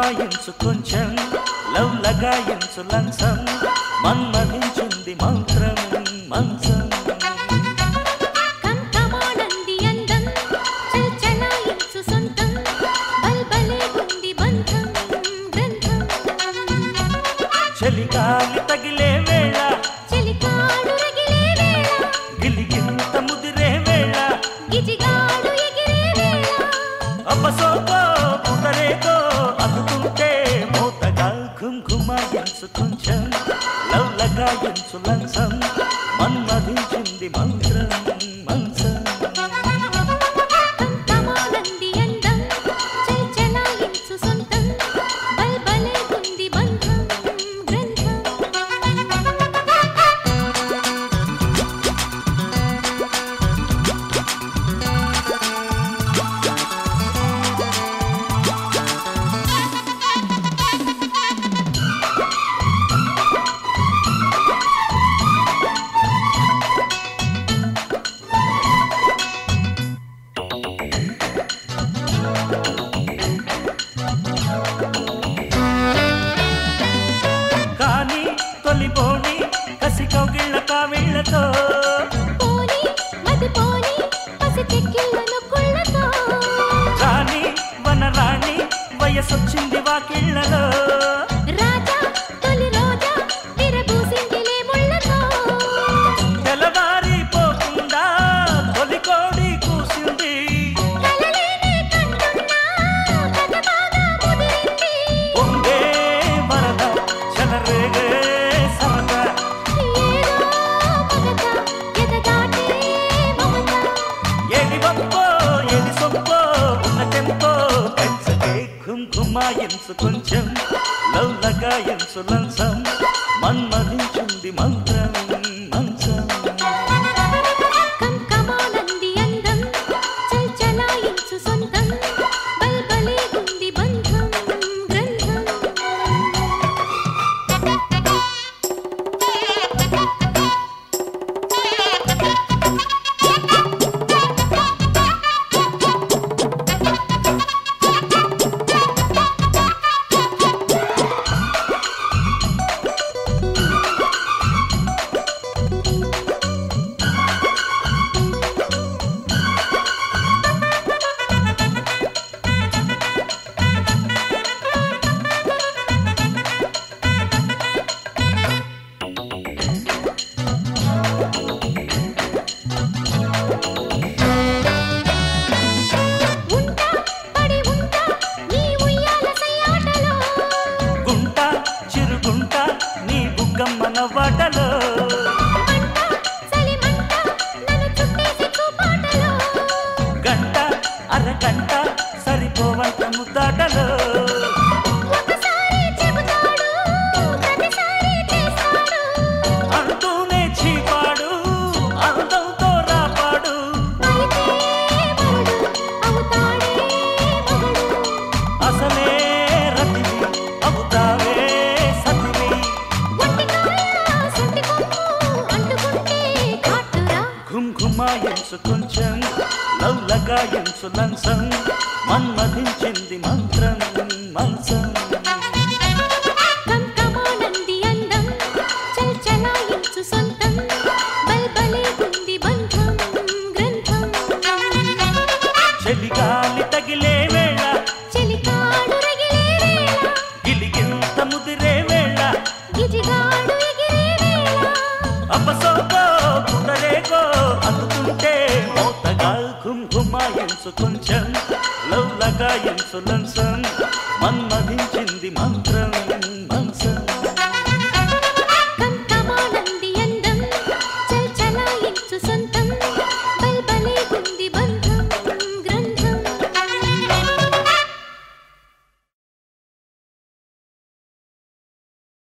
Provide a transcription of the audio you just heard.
ఘుమాయించు కొంచెం లవ్ లగాయించు లంచం మన్మధించింది మంత్రం మంచం చలిగాలి తగిలే వేళ చలికాడు రగిలే వేళ గిలిగింత ముదిరే వేళ గిజిగాడు ఎగిరే వేళ అపసోకో పుదరేకో అందుకుంటే మోతగా ఘుమాయించు కొంచెం లవ్ లగాయించు లంచం మన్మధించింది మంత్రం మంచం కంకమానంది అందం చల్చలాయించు సొంతం బల్బలే గుంది బంధం గ్రంథం కానీ తొలిపోని కసి కౌగిళ్ళ కావిళ్ళతో పోని మది పోని పసి చెక్కిళ్ళను కుళ్ళతో రాణి వనరాణి వయసొచ్చింది వాకిళ్ళలో రాజా తొలి రోజా విరబూసిందిలే ముళ్ళతో తెల్లవారిపోకుండా తొలి కోడి కూసింది కలలేనే కంటున్నా కథ బాగా ముదిరింది పొంగే వరద చెలరేగే సరదా ఏదో మగత ఎదగాటే మమత ఏది గొప్పో ఏది సొప్పో ఉన్న టెంపో పెంచకే ఘుమాయించు కొంచెం లవ్ లగాయించు లంచం మన్మధించింది మంత్రం మంచం కంకమానంది అందం చల్చలాయించు సొంతం బల్బలే గుంది బంధం గ్రంథం ఉంటా పడి ఉంటా నీ ఉయ్యాల సయ్యాటలో గుంట చిరుగుంట నీ బుగ్గమ్మన వాటలో మంట చలిమంట నన్ను చుట్టేసి చూపాటలో గంట అరగంట సరిపోవంత ముద్దాటలో ఒకసారి చెబుతాడు ప్రతిసారి చేస్తాడు అంటూనే చీపాడు అందంతో రాపాడు అయితే వరుడు అవుతాడే మగడు అసలే రతివి అవుతావే సతివి ఒంటికాయ సొంటి కొమ్ము అంటుకుంటే కాటురా ఘుమాయించు కొంచెం లవ్ లగాయించు లంచం మన్మధించింది మంత్రం మంచం కంకమానంది అందం చల్చలాయించు సొంతం బల్బలే గుంది బంధం గ్రంథం చలిగాలి తగిలే వేళ చలికాడు రగిలే వేళ గిలిగింత ముదిరే వేళ గిజిగాడు ఎగిరే వేళ అపసోకో పుదరేకో అందుకుంటే మోతగా ఘుమాయించు కొంచెం లవ్ లగాయించు లంచం